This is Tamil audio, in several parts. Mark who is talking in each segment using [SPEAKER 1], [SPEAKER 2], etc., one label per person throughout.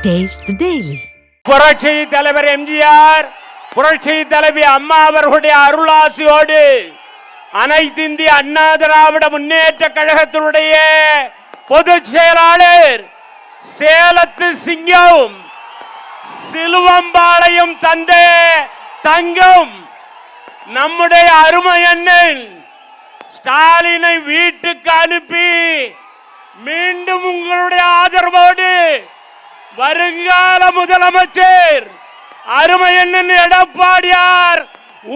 [SPEAKER 1] Taste the Daily.
[SPEAKER 2] புரட்சி தலைவர் எம்ஜிஆர், புரட்சி தலைவி அம்மா அவர்களுடைய அருளாசியோடு அனைத்து இந்திய அண்ணா திராவிட முன்னேற்ற கழகத்தினுடைய பொதுச் செயலாளர், சேலத்து சிங்கம், சிலுவம்பாளையம் தந்தை தங்கம், நம்முடைய அருமை அண்ணன் ஸ்டாலினை வீட்டுக்கு அனுப்பி மீண்டும் உங்களுடைய ஆதரவோடு வருங்கால முதலமைச்சர் அருமை அண்ணன் எடப்பாடியார்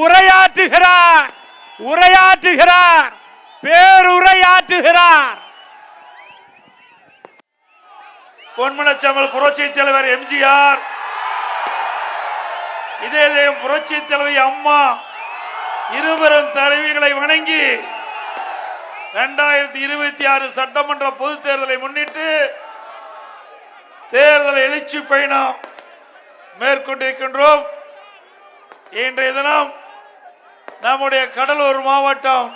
[SPEAKER 2] உரையாற்றுகிறார், பேருரையாற்றுகிறார்.
[SPEAKER 3] பொன்மனச்செம்மல் புரட்சி தலைவர் எம்ஜிஆர், இதயம் புரட்சி தலைவி அம்மா இருவரும் தலைவிகளை வணங்கி 2026 சட்டமன்ற பொதுத் தேர்தலை முன்னிட்டு தேர்தல் எழுச்சி பயணம் மேற்கொண்டிருக்கின்றோம். இன்றைய தினம் நம்முடைய கடலூர் மாவட்டம்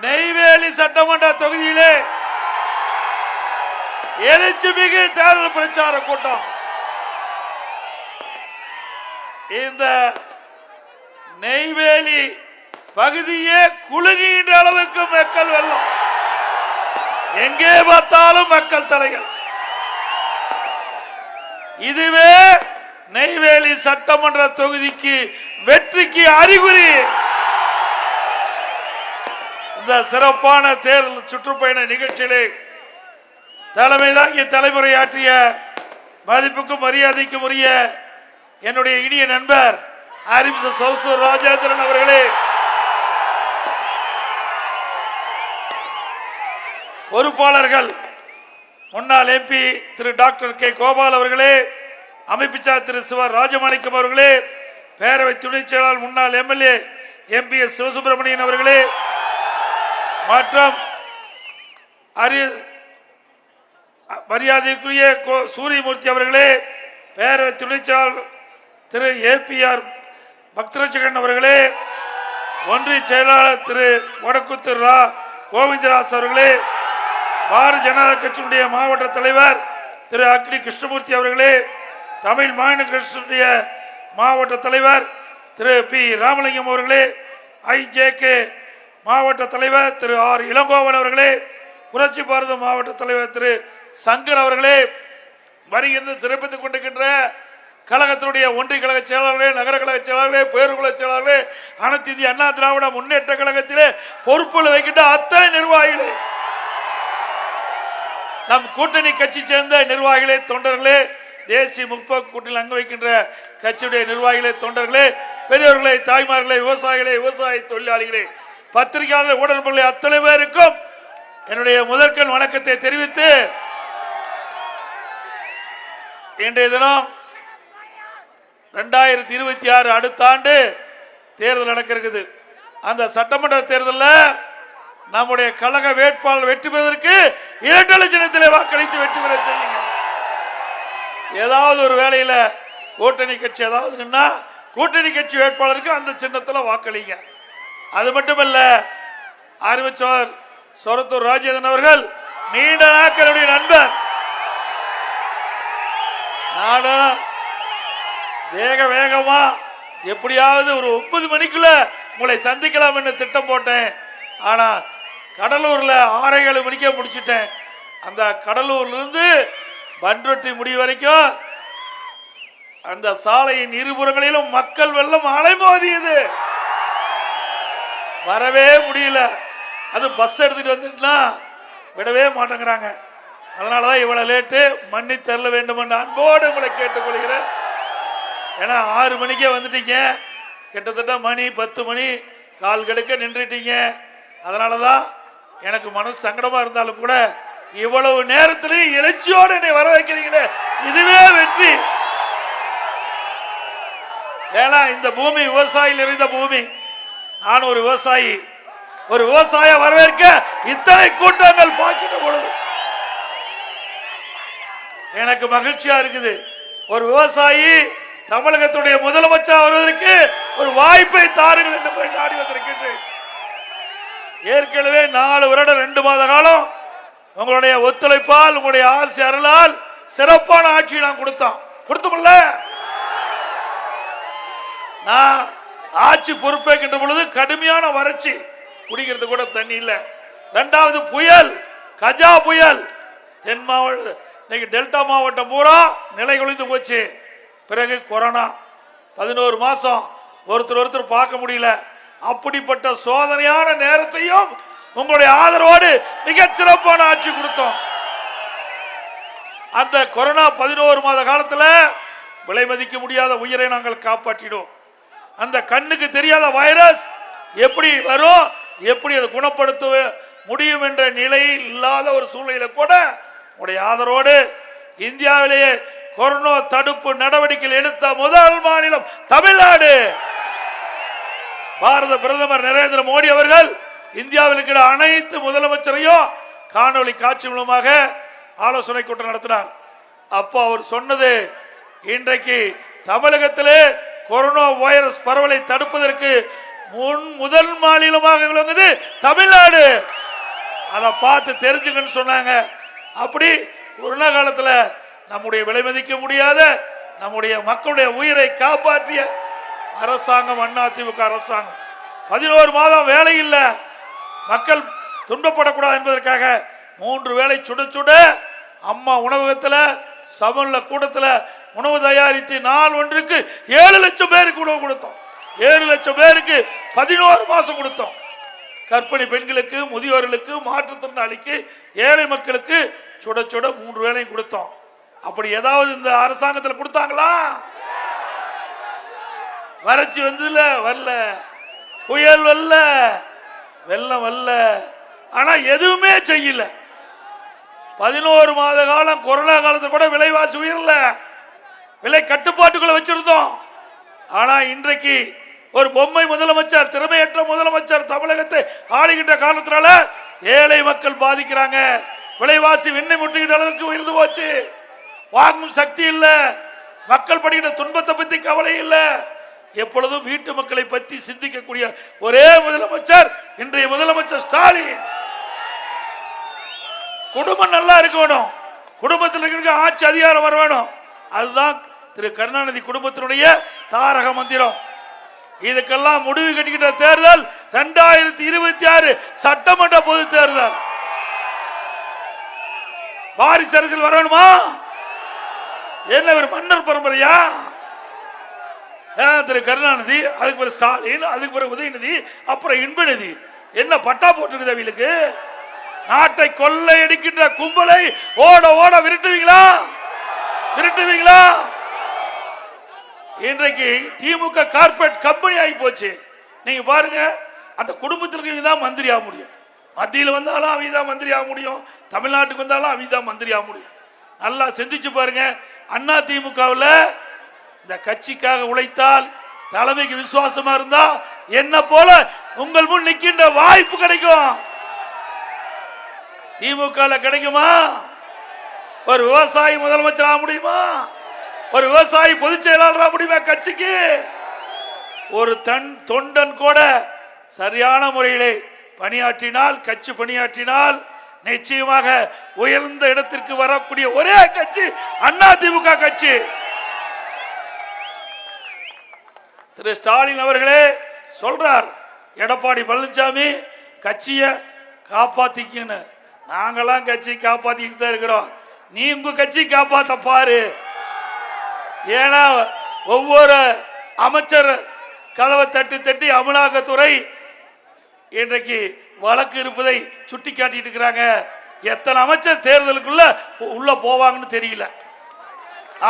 [SPEAKER 3] நெய்வேலி சட்டமன்ற தொகுதியிலே எழுச்சி மிகு தேர்தல் பிரச்சார கூட்டம். இந்த நெய்வேலி பகுதியே குலுகின்ற அளவுக்கு மக்கள் வெள்ளம், எங்கே பார்த்தாலும் மக்கள் தலைகள். இதுவே நெய்வேலி சட்டமன்ற தொகுதிக்கு வெற்றிக்கு அறிகுறி. இந்த சிறப்பான தேர்தல் சுற்றுப்பயண நிகழ்ச்சியிலே தலைமை தாங்கிய தலைமுறையாற்றிய மதிப்புக்கும் மரியாதைக்கும் உரிய என்னுடைய இனிய நண்பர் ஆரிமிச சௌசூர் ராஜேந்திரன் அவர்களே, பொறுப்பாளர்கள் முன்னாள் எம்பி திரு டாக்டர் கே கோபால் அவர்களே, அமைப்புச்சார் திரு சிவ ராஜமாணிக்கம் அவர்களே, பேரவை துணைச் செயலாளர் முன்னாள் எம்எல்ஏ எம்பி எஸ் சிவசுப்பிரமணியன் அவர்களே, மற்றும் மரியாதைக்குரிய சூரியமூர்த்தி அவர்களே, பேரவை துணைச் செயலாளர் திரு ஏபிஆர் பக்தரட்சகன் அவர்களே, ஒன்றிய செயலாளர் திரு வடக்குத்தூர் ரா கோவிந்தராஜ் அவர்களே, பாரதிய ஜனதா கட்சியினுடைய மாவட்ட தலைவர் திரு அக்னி கிருஷ்ணமூர்த்தி அவர்களே, தமிழ் மாநில கட்சியினுடைய மாவட்ட தலைவர் திரு பி ராமலிங்கம் அவர்களே, ஐஜேகே மாவட்ட தலைவர் திரு ஆர் இளங்கோவன் அவர்களே, புரட்சி பாரத மாவட்ட தலைவர் திரு சங்கர் அவர்களே, வருகின்ற சிறப்பித்துக் கொண்டிருக்கின்ற கழகத்தினுடைய ஒன்றிய கழக செயலாளர்களே, நகர கழக செயலாளர்களே, பேருக்குழு செயலாளர்களே, அனைத்து இந்திய அண்ணா திராவிட முன்னேற்ற கழகத்திலே பொறுப்புகள் வைக்கின்ற அத்தனை நிர்வாகிகளே, நம் கூட்டணி கட்சி சேர்ந்த நிர்வாகிகளே, தொண்டர்களே, தேசிய முற்போக்கு கூட்டணியில் அங்கு வைக்கின்ற கட்சியுடைய நிர்வாகிகளே, தொண்டர்களே, பெரியவர்களே, தாய்மார்களே, விவசாயிகளே, விவசாய தொழிலாளிகளே, பத்திரிகையாளர், ஊடகங்களே, அத்தனை பேருக்கும் என்னுடைய முதற்கண் வணக்கத்தை தெரிவித்து, இன்றைய தினம் 2026 அடுத்த ஆண்டு தேர்தல் நடக்க இருக்குது. அந்த சட்டமன்ற தேர்தலில் நம்முடைய கழக வேட்பாளர் வெற்றி பெறுவதற்கு 2 லட்சத்திலே வாக்களித்து வெற்றி பெற செய்யுங்க. ஏதாவது ஒரு வேளையில கூட்டணி கட்சி ஏதாவது நின்னா கூட்டணி கட்சி வேட்பாளருக்கு அந்த சின்னத்தில் வாக்களிங்க. அது மட்டுமல்ல, ஆரம்பிச்சவர் சொரத்தூர் ராஜேந்திரன் அவர்கள் நீண்ட நாட்களுடைய நண்பர். நானும் வேகமா எப்படியாவது ஒரு 9 மணிக்குள்ள உங்களை சந்திக்கலாம் என்று திட்டம் போட்டேன். ஆனா கடலூர்ல 6:30 மணிக்கே முடிச்சுட்டேன். அந்த கடலூர்ல இருந்து பன்ருட்டி முடிவு வரைக்கும் அந்த சாலையின் இருபுறங்களிலும் மக்கள் வெள்ளம் அலைமோதியது, வரவே முடியல. அது பஸ் எடுத்துட்டு வந்துட்டுனா விடவே மாட்டேங்கிறாங்க. அதனாலதான் இவ்வளவு லேட்டு, மன்னி தரல வேண்டும் என்று அன்போடு உங்களை கேட்டுக்கொள்கிறேன். ஏன்னா 6 மணிக்கே வந்துட்டீங்க, கிட்டத்தட்ட மணி 10 மணி கால்களுக்கு நின்றுட்டீங்க. அதனாலதான் எனக்கு மனசு சங்கடமா இருந்தாலும் கூட இவ்வளவு நேரத்திலையும் எழுச்சியோடு என்னை வர வைக்கிறீங்களே, இதுவே வெற்றி. ஏன்னா இந்த பூமி விவசாயிகள் நிறைந்த பூமி. நான் ஒரு விவசாயி, ஒரு விவசாய வரவேற்க இத்தனை கூட்டங்கள் பார்க்கின்ற பொழுது எனக்கு மகிழ்ச்சியா இருக்குது. ஒரு விவசாயி தமிழகத்துடைய முதலமைச்சர் வருவதற்கு ஒரு வாய்ப்பை தாருங்கள் என்று போய் நாடி வந்திருக்கின்றேன். ஏற்கனவே 4 வருடம் 2 மாத காலம் உங்களுடைய ஒத்துழைப்பால், உங்களுடைய ஆசை அருளால் சிறப்பான ஆட்சி நான் கொடுத்தோம்ல. நான் ஆட்சி பொறுப்பேற்கின்ற பொழுது கடுமையான வறட்சி, குடிக்கிறது கூட தண்ணி இல்ல. இரண்டாவது புயல், கஜா புயல், தென் மாவட்டம் இன்னைக்கு டெல்டா மாவட்டம் பூரா நிலை குலைந்து போச்சு. பிறகு கொரோனா 11 மாசம் ஒருத்தர் பார்க்க முடியல. அப்படிப்பட்ட சோதனையான நேரத்தையும் உங்களுடைய ஆதரவோடு மிகச் சிறப்பான ஆட்சி கொடுத்தோம். அந்த கொரோனா 11 மாத காலத்துல விலை மதிக்க முடியாத உயிரை நாங்கள் காப்பாற்றினோம். அந்த கண்ணுக்கு தெரியாத வைரஸ் எப்படி வரும், எப்படி அதை குணப்படுத்த முடியும் என்ற நிலையில் இல்லாத ஒரு சூழ்நிலையில கூட உடைய ஆதரவோடு இந்தியாவிலேயே கொரோனா தடுப்பு நடவடிக்கைகள் எடுத்த முதல் மாநிலம் தமிழ்நாடு. பாரத பிரதமர் நரேந்திர மோடி அவர்கள் இந்தியாவில் இருக்கிற அனைத்து முதலமைச்சரையும் காணொலி காட்சி மூலமாக ஆலோசனை கூட்டம் நடத்தினார். அப்போ அவர் சொன்னது, இன்றைக்கு தமிழகத்திலே கொரோனா வைரஸ் பரவலை தடுப்பதற்கு முதல் மாநிலமாக விளங்குது தமிழ்நாடு. அதை பார்த்து தெரிஞ்சுக்கன்னு சொன்னாங்க. அப்படி கொரோனா காலத்தில் நம்முடைய விலை மதிக்க முடியாத நம்முடைய மக்களுடைய உயிரை காப்பாற்றிய அரசாங்கம் அதிமுக அரசாங்கம். 11 மாதம் வேலை இல்லை, மக்கள் துன்பப்படக்கூடாது என்பதற்காக 3 வேளை சுட சுட அம்மா உணவகத்தில் சமல்ல கூடத்தில் உணவு தயாரித்து நாள் ஒன்றுக்கு 7 லட்சம் பேருக்கு உணவு கொடுத்தோம். 7 லட்சம் பேருக்கு 11 மாசம் கொடுத்தோம். கர்ப்பிணி பெண்களுக்கு, முதியோர்களுக்கு, மாற்றுத்திறனாளிக்கு, ஏழை மக்களுக்கு சுட சுட 3 வேளையும் கொடுத்தோம். அப்படி ஏதாவது இந்த அரசாங்கத்தில் கொடுத்தாங்களா? வறட்சி வந்ததுல வரல, புயல் வரல, வெள்ளம் வரல, ஆனா எதுவுமே செய்யல. 11 மாத காலம் கொரோனா காலத்துல கூட விலைவாசி உயரல, விலை கட்டுப்பாட்டுக்குள்ள வச்சிருந்தோம். ஆனா இன்றைக்கு ஒரு பொம்மை முதலமைச்சர், திறமையற்ற முதலமைச்சர் தமிழகத்தை ஆளுகின்ற காலத்தினால ஏழை மக்கள் பாதிக்கிறாங்க. விலைவாசி விண்ணை முட்டுகின்ற அளவுக்கு உயர்ந்து போச்சு. வாங்கும் சக்தி இல்ல, மக்கள் படுகின்ற துன்பத்தை பத்தி கவலை இல்ல. எப்பொழுதும் வீட்டு மக்களை பற்றி சிந்திக்கக்கூடிய ஒரே முதலமைச்சர் இன்றைய முதலமைச்சர் ஸ்டாலின். குடும்பம் நல்லா இருக்கணும், குடும்பத்தில் இருக்க ஆட்சி அதிகாரம் வர வேணும். அதுதான் திரு கருணாநிதி குடும்பத்தினுடைய தாரக மந்திரம். இதுக்கெல்லாம் முடிவு கட்டிக்கிட்ட தேர்தல் 2026 சட்டமன்ற பொது தேர்தல். வாரிசு அரசியல் வரணுமா? என்ன ஒரு மன்னர் பரம்பரையா? திரு கருணாநிதி, அதுக்கு பிறகு ஸ்டாலின், அதுக்கு பிறகு உதயநிதி, அப்புறம் இன்பநிதி. என்ன பட்டா போட்டுருக்குது அவங்களுக்கு? நாட்டை கொள்ளையடிக்கின்ற கும்பலை ஓட ஓட விரட்டுவீங்களா? விரட்டுவீங்களா? இன்றைக்கு திமுக கார்பரேட் கம்பெனி ஆகி போச்சு. நீங்க பாருங்க, அந்த குடும்பத்திற்கு தான் மந்திரி ஆக முடியும். மத்தியில் வந்தாலும் அவங்க தான் மந்திரி ஆக முடியும், தமிழ்நாட்டுக்கு வந்தாலும் அவங்க தான் மந்திரி ஆக முடியும். நல்லா சிந்திச்சு பாருங்க. அண்ணா திமுகவில் இந்த கட்சிக்காக உழைத்தால், தலைமைக்கு விசுவாசமா இருந்தா என்ன போல உங்கள் முன் நிற்கின்ற வாய்ப்பு கிடைக்கும். திமுக கிடைக்குமா? ஒரு விவசாயி முதலமைச்சர் ஆக முடியுமா? ஒரு விவசாயி பொதுச் செயலாளர் முடியுமா? கட்சிக்கு ஒரு தொண்டன் கூட சரியான முறையிலே பணியாற்றினால், கட்சி பணியாற்றினால் நிச்சயமாக உயர்ந்த இடத்திற்கு வரக்கூடிய ஒரே கட்சி அண்ணா திமுக கட்சி. திரு ஸ்டாலின் அவர்களே சொல்றார், எடப்பாடி பழனிசாமி கட்சியை காப்பாத்திக்கன்னு. நாங்களாம் கட்சி காப்பாத்திக்கிட்டு தான் இருக்கிறோம், நீ உங்க கட்சி காப்பாத்த பாரு. ஏன்னா ஒவ்வொரு அமைச்சர் கதவை தட்டி தட்டி அமலாக்கத்துறை இன்றைக்கு வழக்கு இருப்பதை சுட்டி காட்டிட்டு இருக்கிறாங்க. எத்தனை அமைச்சர் தேர்தலுக்குள்ள உள்ள போவாங்கன்னு தெரியல,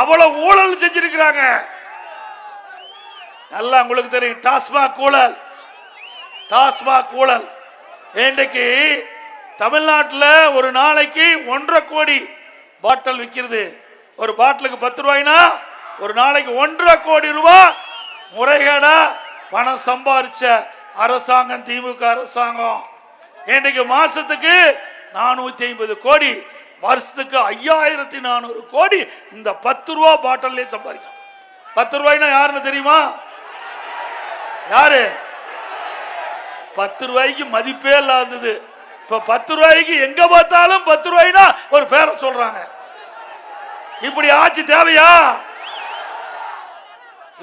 [SPEAKER 3] அவ்வளவு ஊழல் செஞ்சிருக்கிறாங்க. நல்லா உங்களுக்கு தெரியும், டாஸ்மாக் ஊழல், டாஸ்மாக் ஊழல். இன்றைக்கு தமிழ்நாட்டில் ஒரு நாளைக்கு 1.5 கோடி பாட்டில் விற்கிறது. ஒரு பாட்டிலுக்கு 10 ரூபாய்னா ஒரு நாளைக்கு 1.5 கோடி ரூபாய் முறைகேடா பணம் சம்பாதிச்ச அரசாங்கம் திமுக அரசாங்கம். இன்றைக்கு மாசத்துக்கு 450 கோடி, வருஷத்துக்கு 5400 கோடி இந்த 10 ரூபா பாட்டிலே சம்பாதிக்கும். 10 ரூபாய்னா யாருன்னு தெரியுமா? யாரு? 10 ரூபாய்க்கு மதிப்பே இல்லாதது. இப்ப 10 ரூபாய்க்கு எங்க பார்த்தாலும் 10 ரூபாய்னா ஒரு பேரை சொல்றாங்க. இப்படி ஆட்சி தேவையா?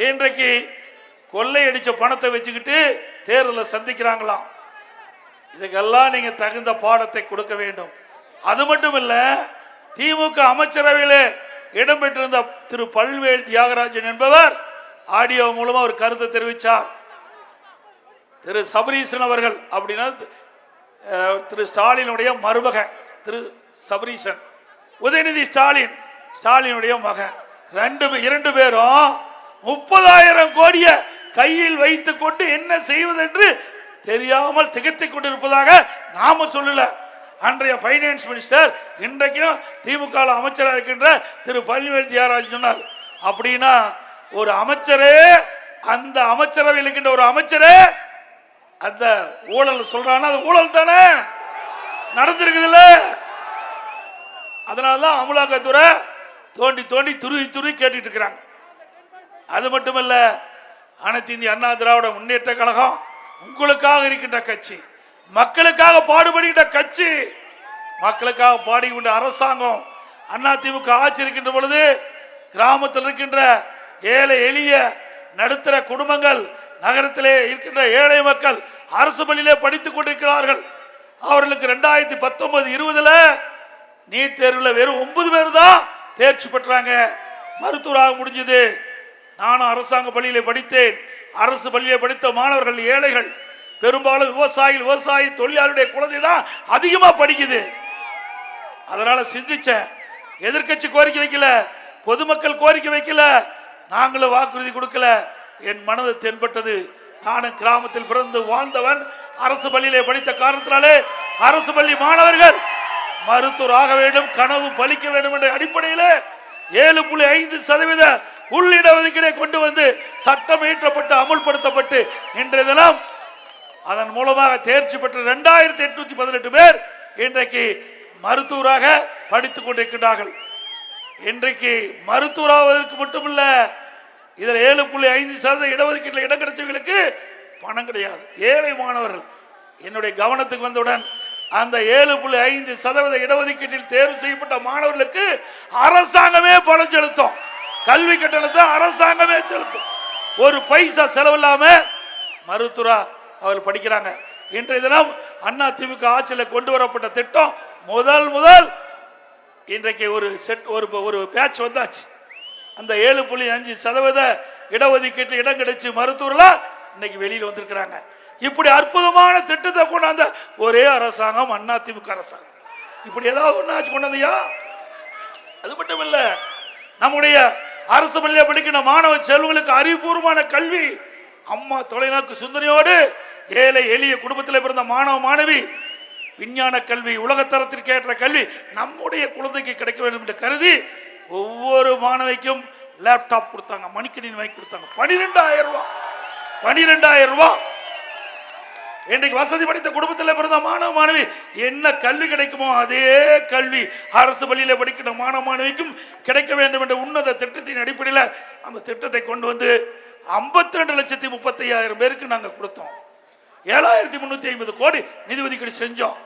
[SPEAKER 3] இன்றைக்கு கொள்ளையடிச்ச பணத்தை வச்சுக்கிட்டு தேர்தலை சந்திக்கிறாங்களாம். இதுக்கெல்லாம் நீங்க தகுந்த பாடத்தை கொடுக்க வேண்டும். அது மட்டும் இல்ல, திமுக அமைச்சரவையில் இடம்பெற்றிருந்த திரு பல்வேல் தியாகராஜன் என்பவர் ஆடியோ மூலமா ஒரு கருத்தை தெரிவித்தார். திரு சபரீசன் அவர்கள் அப்படின்னா திரு ஸ்டாலினுடைய மருமகன் திரு சபரீசன், உதயநிதி ஸ்டாலினுடைய மகன், இரண்டு பேரும் 30,000 கோடியை கையில் வைத்துக் கொண்டு என்ன செய்வது என்று தெரியாமல் திகைத்துக் கொண்டிருப்பதாக நாம சொல்லல. அன்றைய பைனான்ஸ் மினிஸ்டர் இன்றைக்கும் திமுக அமைச்சராக இருக்கின்ற திரு பல்வேல் தியாகராஜன் சொன்னார். அப்படின்னா ஒரு அமைச்சரே, அந்த அமைச்சரவையில் இருக்கின்ற ஒரு அமைச்சரே அந்த ஊழல் சொல்றானா, அது ஊழல் தானே நடந்திருக்குதுல்ல. அதனாலதான் அமலாக்கத்துறை தோண்டி தோண்டி துருவி கேட்டுட்டு இருக்கிறாங்க. அது மட்டுமல்ல, அனைத்து இந்திய அண்ணா திராவிட முன்னேற்ற கழகம் உங்களுக்காக இருக்கின்ற கட்சி, மக்களுக்காக பாடுபடுகின்ற கட்சி, மக்களுக்காக பாடுகின்ற அரசாங்கம். அண்ணா திமுக ஆட்சி இருக்கின்ற பொழுது கிராமத்தில் இருக்கின்ற ஏழை எளிய நடுத்தர குடும்பங்கள், நகரத்திலே இருக்கின்ற ஏழை மக்கள் அரசு பள்ளியிலே படித்துக் கொண்டிருக்கிறார்கள். அவர்களுக்கு 2019-20 நீட் தேர்வில் வெறும் 9 பேர் தான் தேர்ச்சி பெற்றாங்க, மருத்துவராக முடிஞ்சது. நானும் அரசாங்க பள்ளியிலே படித்தேன். அரசு பள்ளியிலே படித்த மாணவர்கள் ஏழைகள், பெரும்பாலும் விவசாயி தொழிலாளருடைய குழந்தை தான் அதிகமா படிக்குது. அதனால சிந்திச்ச எதிர்கட்சி கோரிக்கை வைக்கல, பொதுமக்கள் கோரிக்கை வைக்கல, நாங்களும் வாக்குறுதி கொடுக்கல. என் மனது தென்பட்டது. நானும் கிராமத்தில் பிறந்து வாழ்ந்தவன், அரசு பள்ளியிலே படித்த காரணத்தினாலே அரசு பள்ளி மாணவர்கள் மருத்துவராக வேண்டும், கனவு பலிக்க வேண்டும் என்ற அடிப்படையில் 7.5% உள்ளிடஒதுக்கீடை கொண்டு வந்து சட்டம் இயற்றப்பட்டு அமுல்படுத்தப்பட்டு இன்றைய தினம் அதன் மூலமாக தேர்ச்சி பெற்ற 2818 பேர் இன்றைக்கு மருத்துவராக படித்துக் கொண்டிருக்கிறார்கள். இன்றைக்கு மருத்துவராவதற்கு மட்டுமல்ல, இதில் 7.5% இடஒதுக்கீட்டில் இடம் கிடைச்சவங்களுக்கு பணம் கிடையாது. ஏழை மாணவர்கள் என்னுடைய கவனத்துக்கு வந்தவுடன் அந்த 7.5% இடஒதுக்கீட்டில் தேர்வு செய்யப்பட்ட மாணவர்களுக்கு அரசாங்கமே பணம் செலுத்தும். கல்வி கட்டணத்தை அரசாங்கமே செலுத்தும். ஒரு பைசா செலவில்லாம மருத்துவரா அவர் படிக்கிறாங்க. இன்றைய தினம் அண்ணா திமுக ஆட்சியில் கொண்டு வரப்பட்ட திட்டம் முதல் இன்றைக்கு ஒரு பேட்ச் வந்தாச்சு. அந்த 7.5% இடஒதுக்கீட்டில் இடம் கிடைச்சு மருத்துவர்களா இன்னைக்கு வெளியில் வந்திருக்கிறாங்க. இப்படி அற்புதமான திட்டத்தை கொண்டாந்த ஒரே அரசாங்கம் அண்ணா திமுக அரசாங்கம். இப்படி ஏதாவது ஒண்ணாச்சு கொண்டாந்தியா? அது மட்டும் இல்ல, நம்முடைய அரசு பள்ளியில் படிக்கிற மாணவ செல்வங்களுக்கு அறிவுபூர்வமான கல்வி, அம்மா தொலைநோக்கு சிந்தனையோடு ஏழை எளிய குடும்பத்தில் பிறந்த மாணவ மாணவி விஞ்ஞான கல்வி, உலகத்தரத்திற்கு ஏற்ற கல்வி நம்முடைய குழந்தைக்கு கிடைக்க வேண்டும் என்று கருதி ஒவ்வொரு மாணவிக்கும் லேப்டாப் கொடுத்தாங்க, மணிக்கணினி வாங்கி கொடுத்தாங்க. 12,000 ரூபாய். இன்றைக்கு வசதி படைத்த குடும்பத்தில் பிறந்த மாணவ மாணவி என்ன கல்வி கிடைக்குமோ அதே கல்வி அரசு பள்ளியில் படிக்கிற மாணவ மாணவிக்கும் கிடைக்க வேண்டும் என்ற உன்னத திட்டத்தின் அடிப்படையில் அந்த திட்டத்தை கொண்டு வந்து 52,35,000 பேருக்கு நாங்கள் கொடுத்தோம். 7,350 கோடி நிதி ஒதுக்கீடு செஞ்சோம்.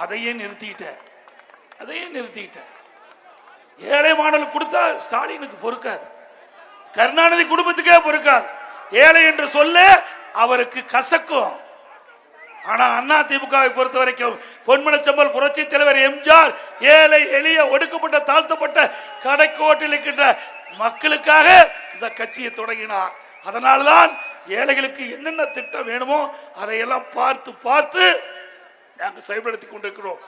[SPEAKER 3] அதையே நிறுத்திக்கிட்டேன். ஏழை மாணவர்கள் கொடுத்தா ஸ்டாலினுக்கு பொறுக்காது, கருணாநிதி குடும்பத்துக்கே பொறுக்காது. ஏழை என்று சொல்ல அவருக்கு கசக்கும். ஆனா அண்ணா திமுகவை பொறுத்த வரைக்கும் பொன்மனச்செம்மல் புரட்சி தலைவர் எம்ஜிஆர் ஏழை எளிய ஒடுக்கப்பட்ட தாழ்த்தப்பட்ட கடைக்கோட்டில் இருக்கின்ற மக்களுக்காக இந்த கட்சியை தொடங்கினார். அதனால்தான் ஏழைகளுக்கு என்னென்ன திட்டம் வேணுமோ அதையெல்லாம் பார்த்து நாங்கள் செயல்படுத்திக் கொண்டிருக்கிறோம்.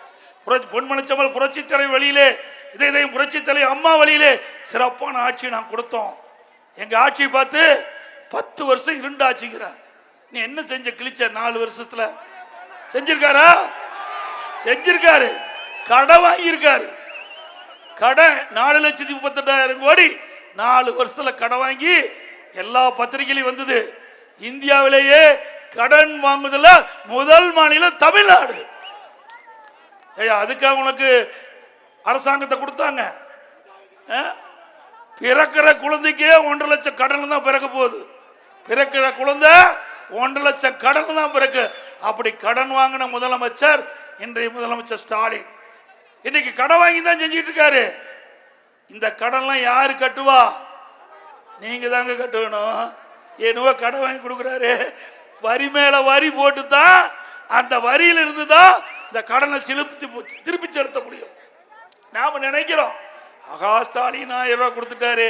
[SPEAKER 3] பொன்மனச்செம்மல் புரட்சி தலைவர் வழியிலே இதையும் புரட்சி தலைவர் அம்மா வழியிலே சிறப்பான ஆட்சி நான் கொடுத்தோம். எங்க ஆட்சியை பார்த்து 10 வருஷம் இருண்டாச்சுங்கிறார். நீ என்ன செஞ்ச கிழிச்ச 4 வருஷத்துல செஞ்சிருக்காரா? செஞ்சிருக்காரு. கடன் வாங்கியிருக்காரு. கடன் 4,38,000 கோடி 4 வருஷத்துல கடன் வாங்கி எல்லா பத்திரிகையிலும் வந்தது. இந்தியாவிலேயே கடன் வாங்குதல முதல் மாநிலம் தமிழ்நாடு. அதுக்காக உனக்கு அரசாங்கத்தை கொடுத்தாங்க. பிறக்கிற குழந்தைக்கே 1.5 லட்சம் கடன் தான் பிறக்க போகுது. பிறக்கிற குழந்தை 1.5 லட்சம் கடன் தான் பிறகு. அப்படி கடன் வாங்கின முதலமைச்சர் இன்றைய முதலமைச்சர் ஸ்டாலின். இன்னைக்கு கடன் வாங்கி தான் செஞ்சிட்டு இருக்காரு. இந்த கடன்லாம் யாரு கட்டுவா? நீங்க தாங்க கட்டணும். என்னவோ கடன் வாங்கி கொடுக்குறாரு, வரி மேல வரி போட்டு தான் அந்த வரியில இருந்து தான் இந்த கடனை திருப்பி செலுத்த முடியும். நாம நினைக்கிறோம் ஆகா ஸ்டாலின் 1000 ரூபாய் கொடுத்துட்டாரு,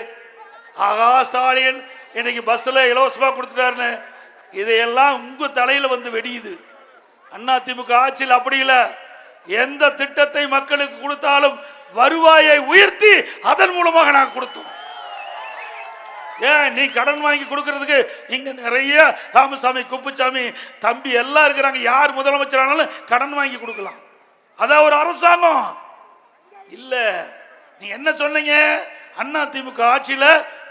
[SPEAKER 3] ஆகா ஸ்டாலின் இன்னைக்கு பஸ்ல இலவசமா கொடுத்துட்டாருன்னு. இதையெல்லாம் உங்க தலையில வந்து வெடியுது. அதிமுக ஆட்சியில் அப்படி இல்லை. எந்த திட்டத்தை மக்களுக்கு கொடுத்தாலும் வருவாயை உயர்த்தி அதன் மூலமாக நாங்கள் கொடுத்தோம். ஏன் நீ கடன் வாங்கி கொடுக்கறதுக்கு இங்க நிறைய ராமசாமி, குப்புசாமி, தம்பி எல்லாம் இருக்கிறாங்க. யார் முதலமைச்சர் ஆனாலும் கடன் வாங்கி கொடுக்கலாம். அதான் ஒரு அரசாங்கம் இல்ல. நீ என்ன சொன்னீங்க? அதிமுக ஆட்சியில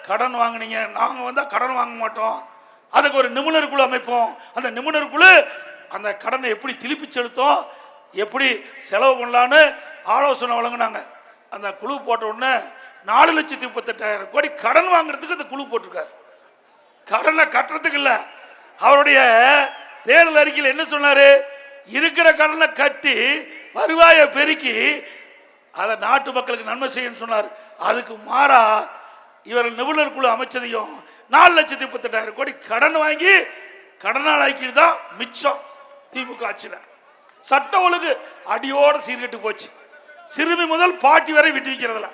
[SPEAKER 3] கடன் வாங்கினீங்க, நாங்க வந்தா கடன் வாங்க மாட்டோம், அதுக்கு ஒரு நிபுணர் குழு அமைப்போம். அந்த நிபுணர் குழு அந்த கடனை எப்படி திருப்பி செலுத்தோம், எப்படி செலவு பண்ணலான்னு ஆலோசனை வழங்கினாங்க. அந்த குழு போட்ட உடனே 4,38,000 கோடி கடன் வாங்குறதுக்கு அந்த குழு போட்டிருக்காரு. கடனை கட்டுறதுக்கு இல்ல. அவருடைய தேர்தல் அறிக்கையில் என்ன சொன்னாரு? இருக்கிற கடனை கட்டி வருவாயை பெருக்கி அதை நாட்டு மக்களுக்கு நன்மை செய்யணும்னு சொன்னார். அதுக்கு மாறா இவர்கள் நிபுணர் குழு அமைச்சதையும் 4,38,000 கோடி கடன் வாங்கி கடனால் ஆக்கிட்டு தான் மிச்சம். திமுக ஆட்சியில் சட்ட ஒழுங்கு அடியோட சீர்கெட்டு போச்சு. சிறுமி முதல் பாட்டி வரை விட்டு வைக்கிறதுல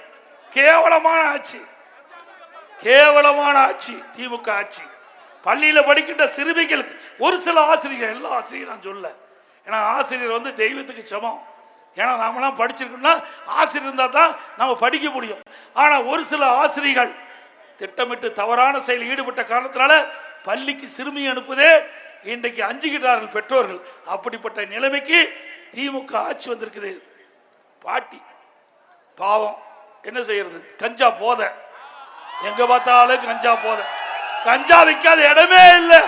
[SPEAKER 3] கேவலமான ஆட்சி, கேவலமான ஆட்சி திமுக ஆட்சி. பள்ளியில படிக்கின்ற சிறுமிகளுக்கு ஒரு சில ஆசிரியர்கள், எல்லா ஆசிரியரும் நான் சொல்ல, ஏன்னா ஆசிரியர் வந்து தெய்வத்துக்கு சமம். ஏன்னா நாமெல்லாம் படிச்சிருக்கோம்னா ஆசிரியர் இருந்தா தான் நம்ம படிக்க முடியும். ஆனா ஒரு சில ஆசிரியர்கள் திட்டமிட்டு தவறான செயலில் ஈடுபட்ட காரணத்தினால பள்ளிக்கு சிறுமி அனுப்புதே இன்றைக்கு அஞ்சுகிறார்கள் பெற்றோர்கள். அப்படிப்பட்ட நிலைமைக்கு திமுக ஆட்சி வந்திருக்குது. பாட்டி பாவம் என்ன செய்யறது? கஞ்சா போத, எங்க பார்த்தாலும் கஞ்சா போத. கஞ்சா விற்காத இடமே இல்லை.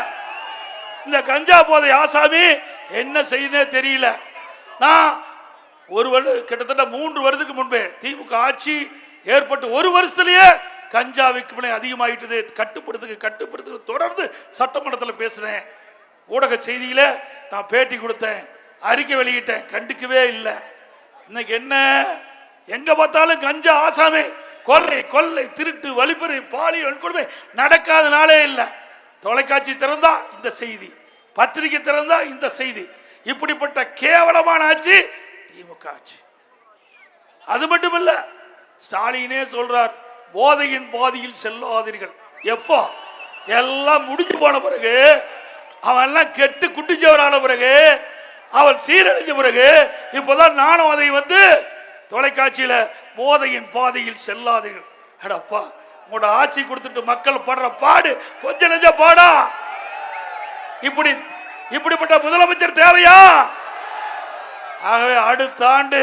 [SPEAKER 3] இந்த கஞ்சா போதை ஆசாமி என்ன செய்யனே தெரியல. நான் ஒரு வருடம், கிட்டத்தட்ட 3 வருடத்துக்கு முன்பே திமுக ஆட்சி ஏற்பட்டு 1 வருஷத்திலேயே கஞ்சா விற்பனை அதிகமாயிட்டது. கட்டுப்படுத்துக்கு தொடர்ந்து சட்டமன்றத்தில் பேசினேன், ஊடக செய்தியில நான் பேட்டி கொடுத்தேன், அறிக்கை வெளியிட்டேன், கண்டுக்கவே இல்லை. இன்னைக்கு என்ன? எங்க பார்த்தாலும் கஞ்சா ஆசாமே, கொள்ளை கொள்ளை, திருட்டு, வழிப்பறை, பாலியல் கொடுமை நடக்காத நாளே இல்லை. தொலைக்காட்சி திறந்தா இந்த செய்தி, பத்திரிகை திறந்தா இந்த செய்தி. இப்படிப்பட்ட கேவலமான ஆட்சி திமுக ஆட்சி. அது மட்டுமல்ல, ஸ்டாலினே சொல்றார் போதையின் பாதியில் செல்லாதீர்கள். எப்போ எல்லாம் முடிஞ்சு போன பிறகு, அவன் எல்லாம் கெட்டு குட்டிச்சவரான பிறகு, அவன் சீரழிஞ்ச பிறகு, இப்போதான் நானும் அதை வந்து தொலைக்காட்சியில போதையின் பாதையில் செல்லாதீர்கள். அடப்பா, உங்களோட ஆட்சி கொடுத்துட்டு மக்கள் படுற பாடு கொஞ்ச நெஞ்ச பாடா? இப்படிப்பட்ட முதலமைச்சர் தேவையா? ஆகவே அடுத்த ஆண்டு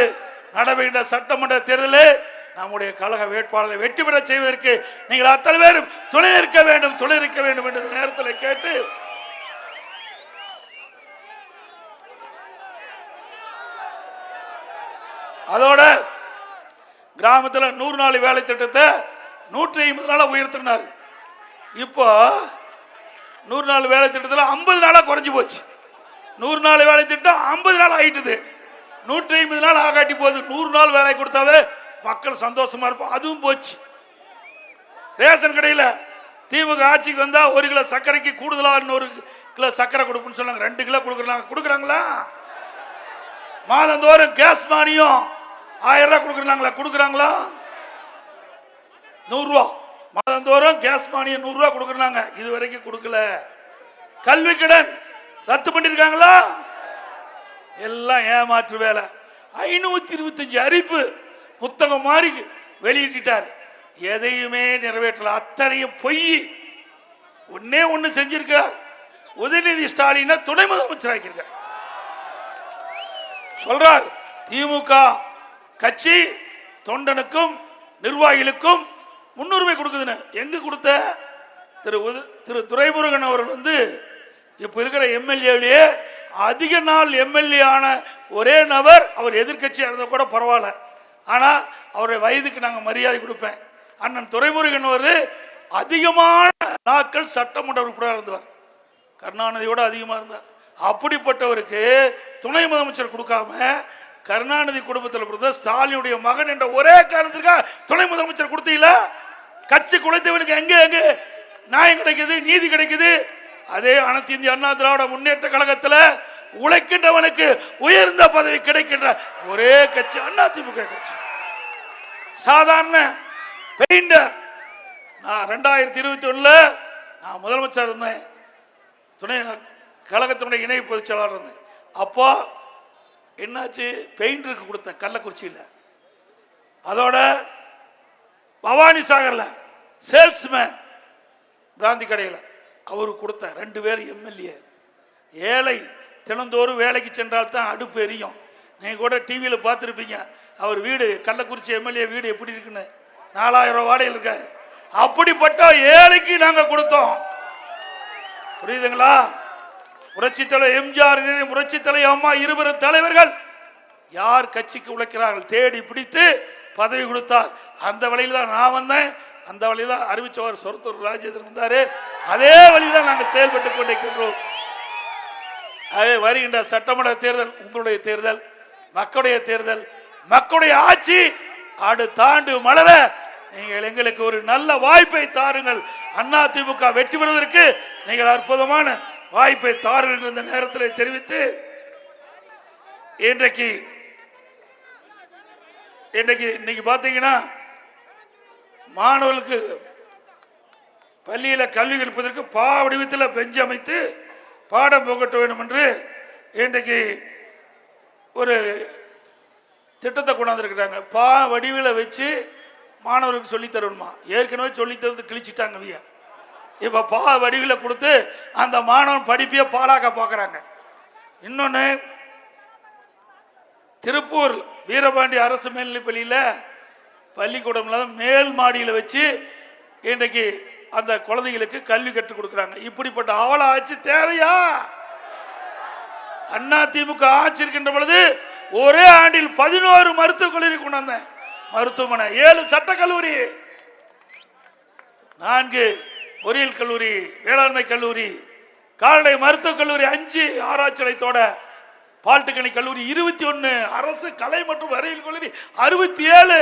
[SPEAKER 3] நடைபெறுகின்ற சட்டமன்ற தேர்தலில் நம்முடைய கழக வேட்பாளரை வெற்றி பெற செய்வதற்கு நீங்கள் அத்தனை பேரும் துணை நிற்க வேண்டும் என்ற நேரத்தில் கேட்டு, அதோட கிராமத்தில் 100 நாள் வேலை திட்டத்தை 150 நாளா உயர்த்தினார். இப்போ 100 நாள் வேலை திட்டத்தில் 50 நாளா குறைஞ்சு போச்சு. 100 நாள் வேலை திட்டம் 50 நாள் ஆயிட்டுது. 150 நாள் ஆகாட்டி போகுது. 100 நாள் வேலை கொடுத்தாவே மக்கள் சந்தோஷமா இருப்போம். அதுவும் போச்சு. ரேஷன் கடையில் திமுக ஆட்சிக்கு வந்தா 1 கிலோ சர்க்கரைக்கு கூடுதலா 1 கிலோ சர்க்கரை கொடுப்புன்னு சொன்னாங்க. 2 கிலோ கொடுக்குறாங்களா? மாதந்தோறும் கேஸ் மானியம் 1000 ரூபாய் கொடுக்குறாங்களா? 100 ரூபா மாதந்தோறும் கேஸ் மானியம் 100 ரூபா கொடுக்குறாங்க. இது வரைக்கும் கொடுக்கல. கல்வி கடன் ரத்து பண்ணிருக்காங்களா? எல்லாம் ஏமாற்று வேலை. 525 அறிப்பு புத்தகம் மாதிரி வெளியிட்டார். எதையுமே நிறைவேற்றல. அத்தனையும் பொய். ஒண்ணு செஞ்சிருக்கார். உதயநிதி ஸ்டாலின் துணை முதலமைச்சர் ஆக்கியிருக்கார். சொல்றார் திமுக கட்சி தொண்டனுக்கும் நிர்வாகிகளுக்கும் முன்னுரிமை கொடுக்குதுன்னு. எங்க கொடுத்த? திரு துரைமுருகன் அவர்கள் வந்து இப்ப இருக்கிற எம்எல்ஏவிலேயே அதிக நாள் எம்எல்ஏ ஆன ஒரே நபர். அவர் எதிர்கட்சியா இருந்த கூட பரவாயில்ல, ஆனா அவருடைய வயதுக்கு நாங்கள் மரியாதை கொடுப்பேன். அண்ணன் துரைமுருகன் அவர் அதிகமான நாட்கள் சட்டமன்ற உறுப்பினராக இருந்தவர். கருணாநிதியோட அதிகமாக இருந்தார். அப்படிப்பட்டவருக்கு துணை முதலமைச்சர் கொடுக்காம கருணாநிதி குடும்பத்தில் பிறந்த ஸ்டாலினுடைய மகன் என்ற ஒரே காரணத்திற்காக துணை முதலமைச்சர் கொடுத்தீங்களா? கட்சி குலைத்தவனுக்கு எங்க எங்க நியாயம் கிடைக்குது, நீதி கிடைக்குது? அதே அனைத்து இந்திய அண்ணா திராவிட முன்னேற்ற கழகத்தில் உழைக்கின்றவனுக்கு உயர்ந்த பதவி கிடைக்கின்ற ஒரே கட்சி அதிமுக கட்சி. சாதாரண பெயிண்டர். நான் 2021 நான் முதலமைச்சர் இருந்தேன், துணை கழகத்தினுடைய இணை பொதுச் செயலாளர் இருந்தேன். அப்போ என்னாச்சு, பெயிண்டருக்கு கொடுத்தேன் கள்ளக்குறிச்சியில். அதோட பவானி சாகர்ல சேல்ஸ்மேன் பிராந்தி கடையில் அவருக்கு கொடுத்தேன். 2 பேர் எம்எல்ஏ. ஏழை தினந்தோறும் வேலைக்கு சென்றால் தான் அடுப்பு எரியும். நீங்கள் கூட டிவியில் பார்த்துருப்பீங்க, அவர் வீடு கள்ளக்குறிச்சி எம்எல்ஏ வீடு எப்படி இருக்குன்னு. 4000 ரூபாய் வாடகையில் இருக்காரு. அப்படிப்பட்ட ஏழைக்கு நாங்கள் கொடுத்தோம். புரியுதுங்களா? புரட்சி தலைவர் எம்ஜிஆர், புரட்சி தலைவர் அம்மா, இருவரும் தலைவர்கள் யார் கட்சிக்கு உழைக்கிறார்கள் தேடி பிடித்து பதவி கொடுத்தார். அந்த வழியில் தான் நான் வந்தேன். அந்த வழியில் தான் அறிவிச்சவர் சொரத்தூர் ராஜேந்திரன் வந்தாரு. அதே வழியில் தான் நாங்கள் செயல்பட்டு கொண்டிருக்கின்றோம். அதே வருகின்ற சட்டமன்ற தேர்தல் உங்களுடைய தேர்தல், மக்களுடைய தேர்தல், மக்களுடைய ஆட்சி அடுத்த ஆண்டு மலர நீங்கள் எங்களுக்கு ஒரு நல்ல வாய்ப்பை தாருங்கள். அதிமுக வெற்றி பெறுவதற்கு நீங்கள் அற்புதமான வாய்ப்பை தாருங்கள் என்ற நேரத்தில் தெரிவித்து, இன்னைக்கு பார்த்தீங்கன்னா மாணவர்களுக்கு பள்ளியில் கல்வி கற்பதற்கு வடிவத்தில் பெஞ்சு அமைத்து பாடம் புகட்ட வேண்டும் என்று இன்றைக்கு ஒரு திட்டத்தை கொண்டாந்துருக்கிறாங்க. வடிவில் வச்சு மாணவர்களுக்கு சொல்லி தரணுமா? ஏற்கனவே சொல்லி தரது கிழிச்சிட்டாங்க. இப்போ வடிவில் கொடுத்து அந்த மாணவன் படிப்பையே பாழாக்க பார்க்குறாங்க. இன்னொன்று, திருப்பூர் வீரபாண்டி அரசு மேல்நிலைப்பள்ளியில் பள்ளிக்கூடம் மேல் மாடியில் வச்சு இன்றைக்கு அந்த குழந்தைகளுக்கு கல்வி கற்றுக் கொடுக்குறாங்க. இப்படிப்பட்ட அவல ஆட்சி தேவையா? அதிமுக ஆட்சி இருக்கின்ற பொழுது ஒரே ஆண்டில் 11 மருத்துவக் கல்லூரி கொண்டாந்தேன். மருத்துவமனை, 7 சட்டக்கல்லூரி, 4 பொறியியல் கல்லூரி, வேளாண்மை கல்லூரி, கால்நடை மருத்துவக் கல்லூரி 5, ஆராய்ச்சி நிலையத்தோட பாலிடெக்னிக் கல்லூரி 21, அரசு கலை மற்றும் அறிவியல் கல்லூரி 67.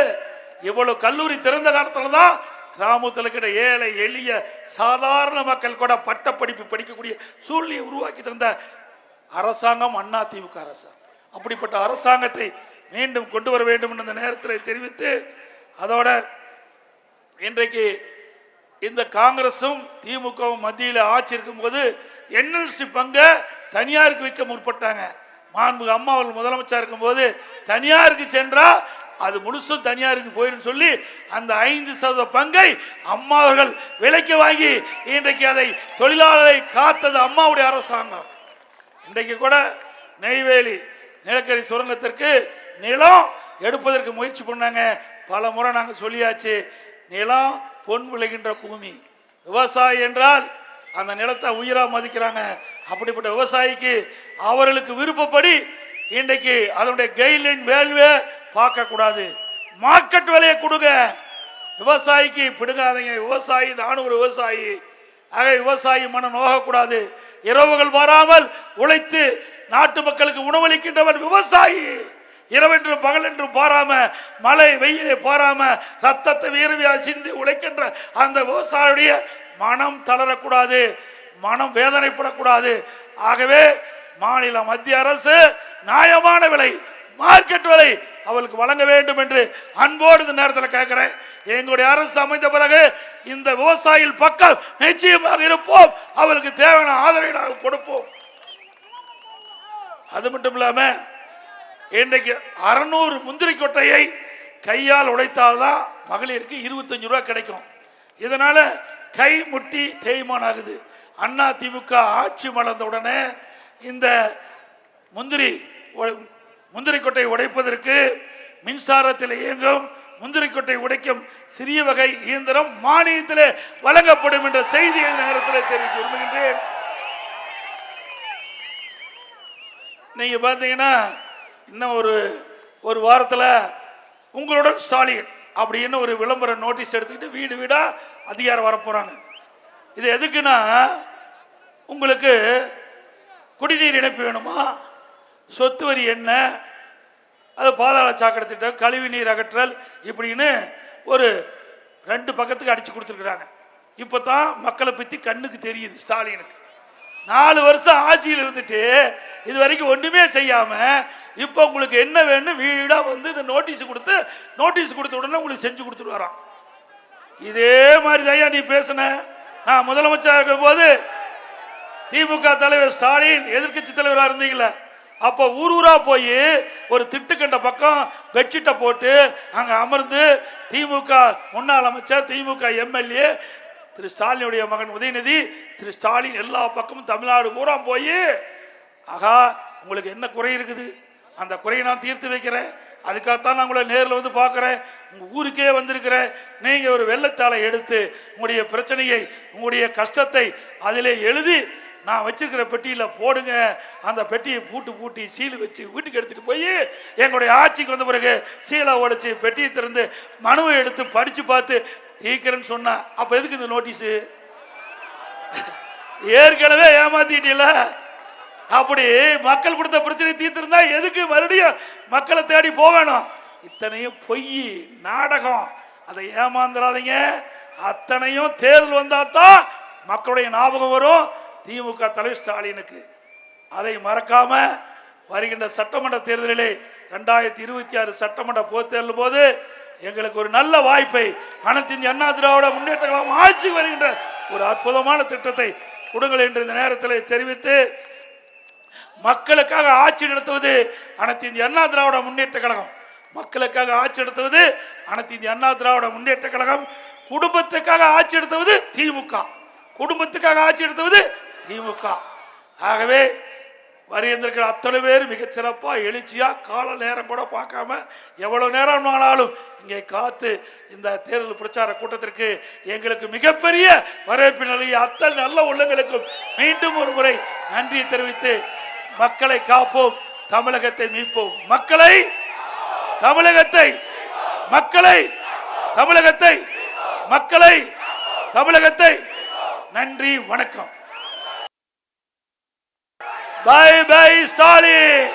[SPEAKER 3] இவ்வளவு கல்லூரி திறந்த காலத்துல தான் கிராமத்தில் இருக்கிற ஏழை எளிய சாதாரண மக்கள் கூட பட்ட படிப்பு படிக்கக்கூடிய சூழ்நிலையை உருவாக்கி தந்த அரசாங்கம் அதிமுக அரசாங்கம். அப்படிப்பட்ட அரசாங்கத்தை மீண்டும் கொண்டு வர வேண்டும் என்ற நேரத்தில் தெரிவித்து, அதோட இன்றைக்கு இந்த காங்கிரசும் திமுகவும் மத்தியில் ஆட்சி இருக்கும் போது என்எல்சி பங்கை தனியாருக்கு விற்க முற்பட்டாங்க. மாண்புமிகு அம்மா அவர்கள் முதலமைச்சர் இருக்கும் போது தனியாருக்கு சென்றா அது முழுசும் தனியாருக்கு போயிடும் சொல்லி அந்த 5% பங்கை அம்மா அவர்கள் விலைக்கு வாங்கி இன்றைக்கு அதை தொழிலாளரை காத்தது அம்மாவுடைய அரசாங்கம். இன்றைக்கு கூட நெய்வேலி நிலக்கரி சுரங்கத்திற்கு நிலம் எடுப்பதற்கு முயற்சி பண்ணாங்க. பல முறை நாங்கள் சொல்லியாச்சு, நிலம் பொன் விளைகின்ற பூமி. விவசாயி என்றால் அந்த நிலத்தை உயிரா மதிக்கிறாங்க. அப்படிப்பட்ட விவசாயிக்கு அவர்களுக்கு விருப்பப்படி இன்றைக்கு அதனுடைய கைட்லைன் வேல்வே பார்க்க கூடாது, மார்க்கெட் விலையை கொடுங்க. விவசாயிக்கு பிடுங்காதீங்க. விவசாயி, நானும் ஒரு விவசாயி, ஆக விவசாயி மனம் நோகக்கூடாது. இரவுகள் வராமல் உழைத்து நாட்டு மக்களுக்கு உணவளிக்கின்றவர் விவசாயி. இரவென்று பகல் என்று பாராம, மழை வெயிலை பாராம ரத்தத்தை வீரவியா சிந்தி உழைக்கின்ற அந்த விவசாயியுடைய மனம் தளரக்கூடாது, மனம் வேதனைப்படக்கூடாது. ஆகவே மாநில மத்திய அரசு நியாயமான விலை, மார்க்கெட் விலை அவளுக்கு வழங்க வேண்டும் என்று அன்போடு இந்த நேரத்தில் கேட்கிறேன். எங்களுடைய அரசு அமைந்த பிறகு இந்த விவசாயிகள் பக்கம் நிச்சயமாக இருப்போம். அவளுக்கு தேவையான ஆதரவை நாங்கள் கொடுப்போம். அது மட்டும் இல்லாம இன்றைக்கு 600 முந்திரி கொட்டையை கையால் உடைத்தால்தான் மகளிருக்கு 25 ரூபாய் கிடைக்கும். இதனால கை முட்டி தேய்மானம் ஆகுது. அதிமுக ஆட்சி மலர்ந்த உடனே இந்த முந்திரி கொட்டை உடைப்பதற்கு மின்சாரத்தில் இயங்கும் முந்திரி கொட்டை உடைக்கும் சிறிய வகை இயந்திரம் மானியத்திலே வழங்கப்படும் என்ற செய்தி நேரத்தில் தெரிவித்து விரும்புகின்றேன். நீங்க பாத்தீங்கன்னா இன்னும் ஒரு வாரத்தில் உங்களுடன் ஸ்டாலின் அப்படின்னு ஒரு விளம்பர நோட்டீஸ் எடுத்துக்கிட்டு வீடு வீடா அதிகாரம் வரப்போறாங்க. இது எதுக்குன்னா, உங்களுக்கு குடிநீர் இணைப்பு வேணுமா, சொத்து வரி என்ன, அது பாதாள சாக்கடை திட்டம், கழிவு நீர் அகற்றல், இப்படின்னு ஒரு 2 பக்கத்துக்கு அடிச்சு கொடுத்துருக்குறாங்க. இப்போ தான் மக்களை பற்றி கண்ணுக்கு தெரியுது ஸ்டாலினுக்கு. 4 வருஷம் ஆட்சியில் இருந்துட்டு இது வரைக்கும் ஒன்றுமே செய்யாமல் இப்போ உங்களுக்கு என்ன வேணும் வீடாக வந்து இந்த நோட்டீஸ் கொடுத்த உடனே உங்களுக்கு செஞ்சு கொடுத்துட்டு வரான். இதே மாதிரி தான் நீ பேசுன. நான் முதலமைச்சராக இருக்கும் போது திமுக தலைவர் ஸ்டாலின் எதிர்கட்சி தலைவராக இருந்தீங்களே, அப்போ ஊரா போய் ஒரு திட்டுக்கண்ட பக்கம் பெட்ஷீட்டை போட்டு அங்கே அமர்ந்து திமுக முன்னாள் அமைச்சர், திமுக எம்எல்ஏ திரு ஸ்டாலினுடைய மகன் உதயநிதி, திரு ஸ்டாலின் எல்லா பக்கமும் தமிழ்நாடு பூரா போய், ஆகா உங்களுக்கு என்ன குறை இருக்குது, அந்த குறையை நான் தீர்த்து வைக்கிறேன், அதுக்காகத்தான் நான் உங்களை நேரில் வந்து பார்க்குறேன், உங்கள் ஊருக்கே வந்திருக்கிறேன், நீங்கள் ஒரு வெள்ளத்தாளை எடுத்து உங்களுடைய பிரச்சனையை, உங்களுடைய கஷ்டத்தை அதிலே எழுதி நான் வச்சிருக்கிற பெட்டியில் போடுங்க. அந்த பெட்டியை பூட்டி சீல் வச்சு வீட்டுக்கு எடுத்துகிட்டு போய் எங்களுடைய ஆட்சிக்கு வந்த பிறகு சீலை உடைச்சி பெட்டியை திறந்து மனுவை எடுத்து படித்து பார்த்து தீர்க்கிறேன்னு சொன்னா, அப்போ எதுக்கு இந்த நோட்டீஸு? ஏற்கனவே ஏமாத்திட்டீங்கள. அப்படி மக்கள் கொடுத்த பிரச்சனை தீர்த்திருந்தா எதுக்கு மறுபடியும் மக்களை தேடி போவேணும்? இத்தனையும் பொய் நாடகம், அதை ஏமாந்துடாதீங்க. அத்தனையும் தேர்தல் வந்தா தான் மக்களுடைய ஞாபகம் வரும் திமுக தலைவர் ஸ்டாலினுக்கு. அதை மறக்காம வருகின்ற சட்டமன்ற தேர்தலிலே 2026 சட்டமன்ற பொதுத் தேர்தல் போது எங்களுக்கு ஒரு நல்ல வாய்ப்பை அனைத்து இந்திய அண்ணா திராவிட முன்னேற்ற கழகம் ஆட்சி வருகின்ற ஒரு அற்புதமான திட்டத்தை கொடுங்கள் என்று இந்த நேரத்தில் தெரிவித்து, மக்களுக்காக ஆட்சி நடத்துவது அனைத்து இந்திய அண்ணா திராவிட முன்னேற்ற கழகம், மக்களுக்காக ஆட்சி நடத்துவது அனைத்து இந்திய அண்ணா திராவிட முன்னேற்ற கழகம், குடும்பத்துக்காக ஆட்சி நடத்துவது திமுக, குடும்பத்துக்காக ஆட்சி நடத்துவது திமுக. ஆகவே வருகின்ற அத்தனை பேர் மிகச்சிறப்பா எழுச்சியா கால நேரம் கூட பார்க்காம எவ்வளவு நேரம் ஆனாலும் இங்கே காத்து இந்த தேர்தல் பிரச்சார கூட்டத்திற்கு எங்களுக்கு மிகப்பெரிய வரவேற்பு நிலைய அத்தனை நல்ல உள்ளங்களுக்கும் மீண்டும் ஒரு முறை நன்றியை தெரிவித்து, மக்களை காப்போம், தமிழகத்தை மீட்போம், மக்களை தமிழகத்தை மக்களை தமிழகத்தை மக்களை தமிழகத்தை. நன்றி, வணக்கம். Bye bye Stalin.